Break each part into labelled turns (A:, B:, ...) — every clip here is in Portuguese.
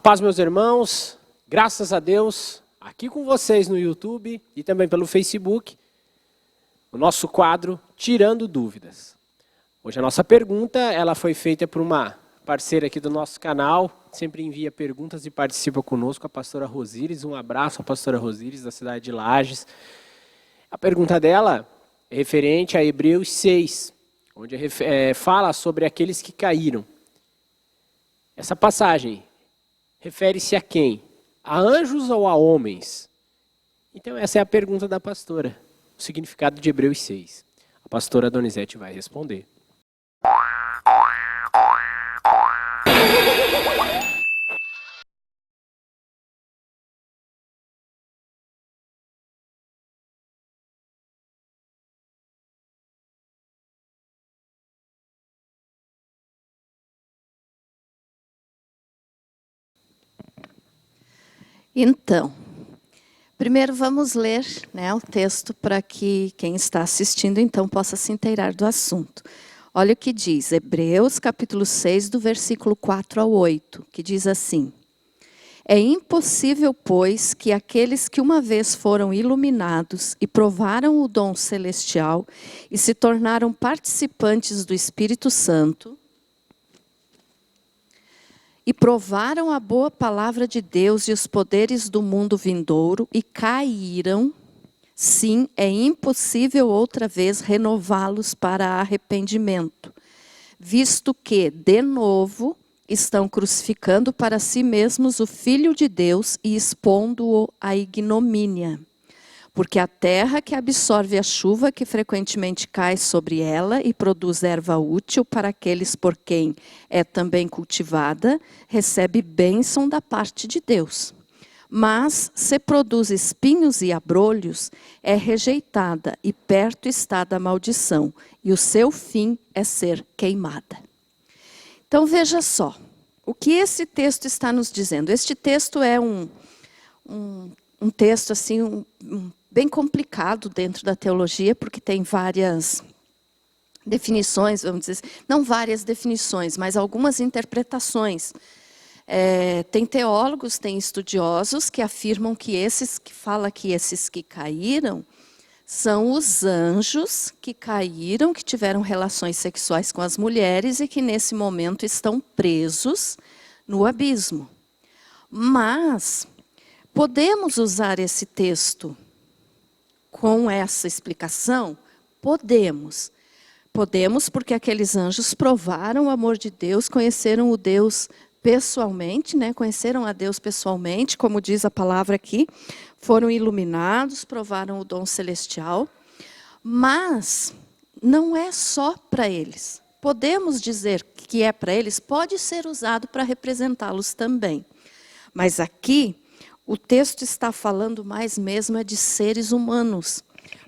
A: paz, meus irmãos, graças a Deus, aqui com vocês no YouTube e também pelo Facebook, o nosso quadro Tirando Dúvidas. Hoje a nossa pergunta, ela foi feita por uma parceira aqui do nosso canal, sempre envia perguntas e participa conosco, a pastora Rosíris. Um abraço à pastora Rosíris, da cidade de Lages. A pergunta dela é referente a Hebreus 6, onde fala sobre aqueles que caíram. Essa passagem refere-se a quem? A anjos ou a homens? Então essa é a pergunta da pastora, o significado de Hebreus 6. A pastora Donizete vai responder.
B: Então, primeiro vamos ler, o texto para que quem está assistindo então possa se inteirar do assunto. Olha o que diz, Hebreus capítulo 6, do versículo 4 ao 8, que diz assim: É impossível, pois, que aqueles que uma vez foram iluminados e provaram o dom celestial e se tornaram participantes do Espírito Santo, e provaram a boa palavra de Deus e os poderes do mundo vindouro e caíram, sim, é impossível outra vez renová-los para arrependimento, visto que, de novo, estão crucificando para si mesmos o Filho de Deus e expondo-o à ignomínia. Porque a terra que absorve a chuva que frequentemente cai sobre ela e produz erva útil para aqueles por quem é também cultivada, recebe bênção da parte de Deus. Mas, se produz espinhos e abrolhos, é rejeitada e perto está da maldição, e o seu fim é ser queimada. Então veja só, o que esse texto está nos dizendo. Este texto é um texto assim, bem complicado dentro da teologia, porque tem várias definições, vamos dizer assim, não várias definições, mas algumas interpretações. Tem teólogos, tem estudiosos que afirmam que esses que caíram são os anjos que caíram, que tiveram relações sexuais com as mulheres e que nesse momento estão presos no abismo. Mas podemos usar esse texto com essa explicação? Podemos. Podemos porque aqueles anjos provaram o amor de Deus, conheceram o Deus pessoalmente, conheceram a Deus pessoalmente, como diz a palavra aqui, foram iluminados, provaram o dom celestial, mas não é só para eles. Podemos dizer que é para eles, pode ser usado para representá-los também. Mas aqui, o texto está falando mais mesmo de seres humanos.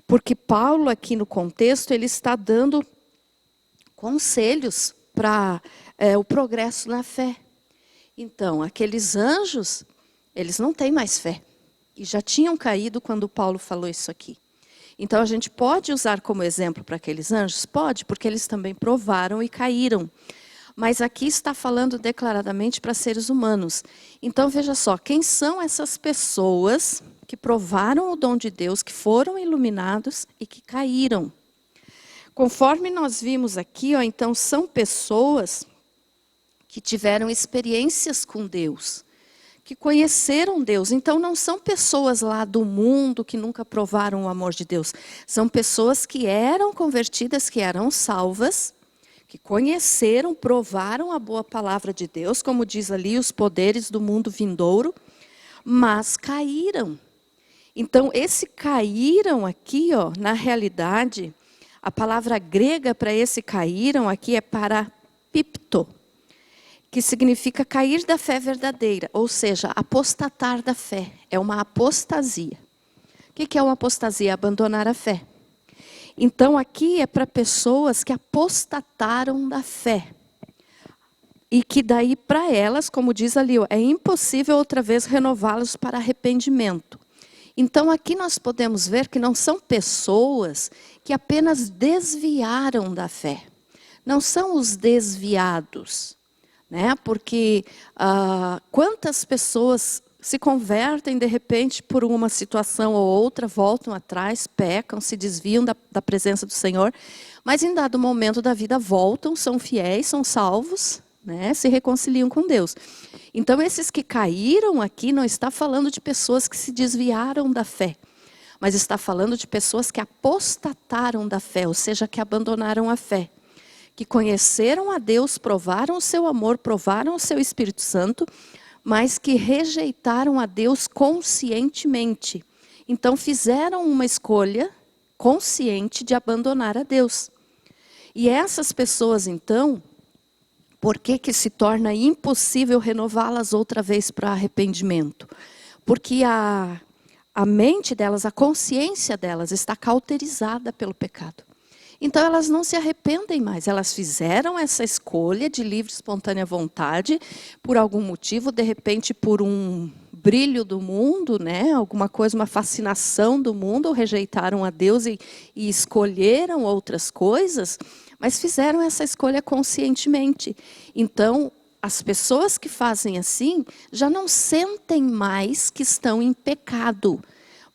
B: Porque Paulo, aqui no contexto, ele está dando conselhos para o progresso na fé. Então, aqueles anjos, eles não têm mais fé. E já tinham caído quando Paulo falou isso aqui. Então, a gente pode usar como exemplo para aqueles anjos? Pode, porque eles também provaram e caíram. Mas aqui está falando declaradamente para seres humanos. Então, veja só, quem são essas pessoas que provaram o dom de Deus, que foram iluminados e que caíram? Conforme nós vimos aqui, então são pessoas que tiveram experiências com Deus, que conheceram Deus. Então, não são pessoas lá do mundo que nunca provaram o amor de Deus. São pessoas que eram convertidas, que eram salvas, que conheceram, provaram a boa palavra de Deus, como diz ali, os poderes do mundo vindouro, mas caíram. Então, esse caíram aqui, na realidade, a palavra grega para esse caíram aqui é parapipto, que significa cair da fé verdadeira, ou seja, apostatar da fé. É uma apostasia. O que é uma apostasia? Abandonar a fé. Então, aqui é para pessoas que apostataram da fé. E que daí, para elas, como diz ali, é impossível outra vez renová-los para arrependimento. Então, aqui nós podemos ver que não são pessoas que apenas desviaram da fé. Não são os desviados. né? Porque quantas pessoas se convertem de repente por uma situação ou outra, voltam atrás, pecam, se desviam da presença do Senhor, mas em dado momento da vida voltam, são fiéis, são salvos, né? Se reconciliam com Deus. Então esses que caíram aqui não está falando de pessoas que se desviaram da fé, mas está falando de pessoas que apostataram da fé, ou seja, que abandonaram a fé, que conheceram a Deus, provaram o seu amor, provaram o seu Espírito Santo, mas que rejeitaram a Deus conscientemente. Então fizeram uma escolha consciente de abandonar a Deus. E essas pessoas, então, por que se torna impossível renová-las outra vez para arrependimento? Porque a mente delas, a consciência delas está cauterizada pelo pecado. Então elas não se arrependem mais, elas fizeram essa escolha de livre, espontânea vontade, por algum motivo, de repente por um brilho do mundo, né? Alguma coisa, uma fascinação do mundo, rejeitaram a Deus e escolheram outras coisas, mas fizeram essa escolha conscientemente. Então, as pessoas que fazem assim, já não sentem mais que estão em pecado,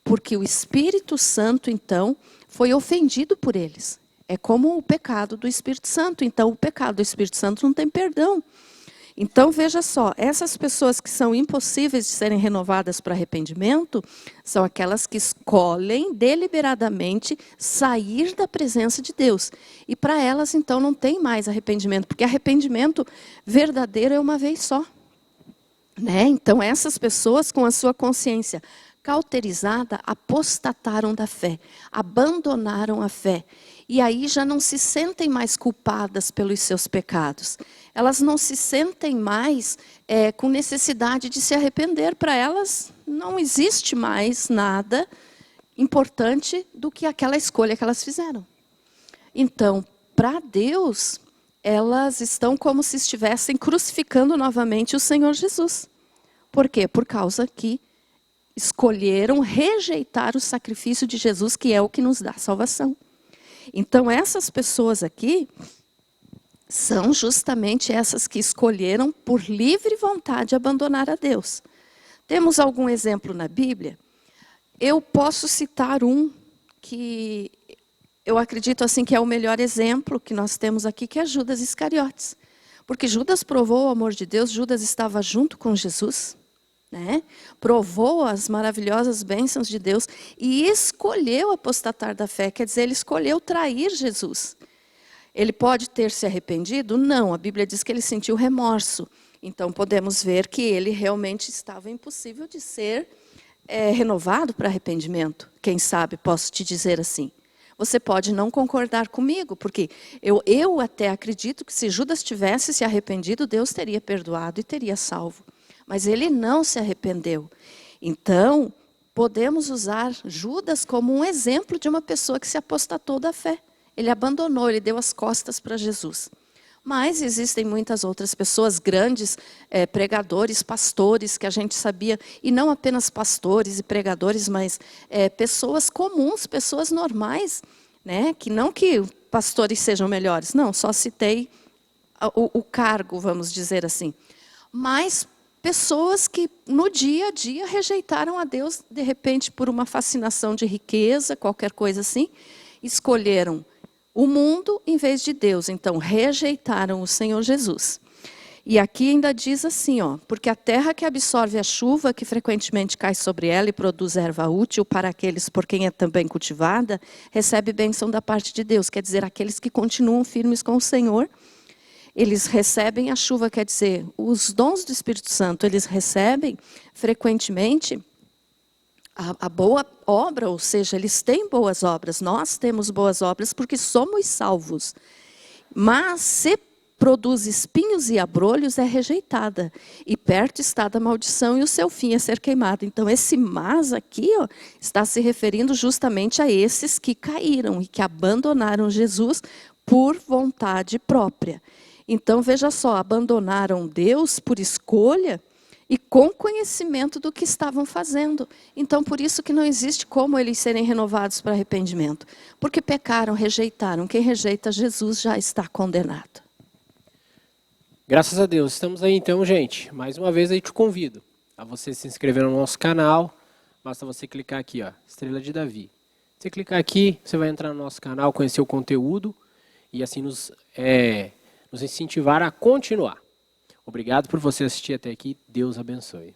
B: porque o Espírito Santo, então, foi ofendido por eles. É como o pecado do Espírito Santo. Então, o pecado do Espírito Santo não tem perdão. Então, veja só, essas pessoas que são impossíveis de serem renovadas para arrependimento, são aquelas que escolhem deliberadamente sair da presença de Deus. E para elas, então, não tem mais arrependimento, porque arrependimento verdadeiro é uma vez só, né? Então, essas pessoas com a sua consciência cauterizada, apostataram da fé, abandonaram a fé. E aí já não se sentem mais culpadas pelos seus pecados. Elas não se sentem mais com necessidade de se arrepender. Para elas não existe mais nada importante do que aquela escolha que elas fizeram. Então, para Deus, elas estão como se estivessem crucificando novamente o Senhor Jesus. Por quê? Por causa que escolheram rejeitar o sacrifício de Jesus, que é o que nos dá salvação. Então, essas pessoas aqui são justamente essas que escolheram por livre vontade abandonar a Deus. Temos algum exemplo na Bíblia? Eu posso citar um que eu acredito assim que é o melhor exemplo que nós temos aqui, que é Judas Iscariotes. Porque Judas provou o amor de Deus, Judas estava junto com Jesus, né? Provou as maravilhosas bênçãos de Deus e escolheu apostatar da fé, quer dizer, ele escolheu trair Jesus. Ele pode ter se arrependido? Não, a Bíblia diz que ele sentiu remorso. Então podemos ver que ele realmente estava impossível de ser renovado para arrependimento. Quem sabe, posso te dizer assim. Você pode não concordar comigo, porque eu até acredito que se Judas tivesse se arrependido, Deus teria perdoado e teria salvo. Mas ele não se arrependeu. Então, podemos usar Judas como um exemplo de uma pessoa que se apostatou da fé. Ele abandonou, ele deu as costas para Jesus. Mas existem muitas outras pessoas, grandes pregadores, pastores, que a gente sabia, e não apenas pastores e pregadores, mas pessoas comuns, pessoas normais, né? Que não que pastores sejam melhores, não, só citei o cargo, vamos dizer assim. Mas pessoas que no dia a dia rejeitaram a Deus, de repente por uma fascinação de riqueza, qualquer coisa assim, escolheram o mundo em vez de Deus. Então rejeitaram o Senhor Jesus. E aqui ainda diz assim, ó, porque a terra que absorve a chuva, que frequentemente cai sobre ela e produz erva útil para aqueles por quem é também cultivada, recebe bênção da parte de Deus. Quer dizer, aqueles que continuam firmes com o Senhor, eles recebem a chuva, quer dizer, os dons do Espírito Santo, eles recebem frequentemente a boa obra, ou seja, eles têm boas obras, nós temos boas obras porque somos salvos. Mas se produz espinhos e abrolhos, é rejeitada. E perto está da maldição e o seu fim é ser queimado. Então esse mas aqui, ó, está se referindo justamente a esses que caíram e que abandonaram Jesus por vontade própria. Então veja só, abandonaram Deus por escolha e com conhecimento do que estavam fazendo. Então, por isso que não existe como eles serem renovados para arrependimento. Porque pecaram, rejeitaram. Quem rejeita Jesus já está condenado.
A: Graças a Deus. Estamos aí então, gente. Mais uma vez aí te convido a você se inscrever no nosso canal. Basta você clicar aqui, ó, Estrela de Davi. Você clicar aqui, você vai entrar no nosso canal, conhecer o conteúdo e assim nos incentivar a continuar. Obrigado por você assistir até aqui. Deus abençoe.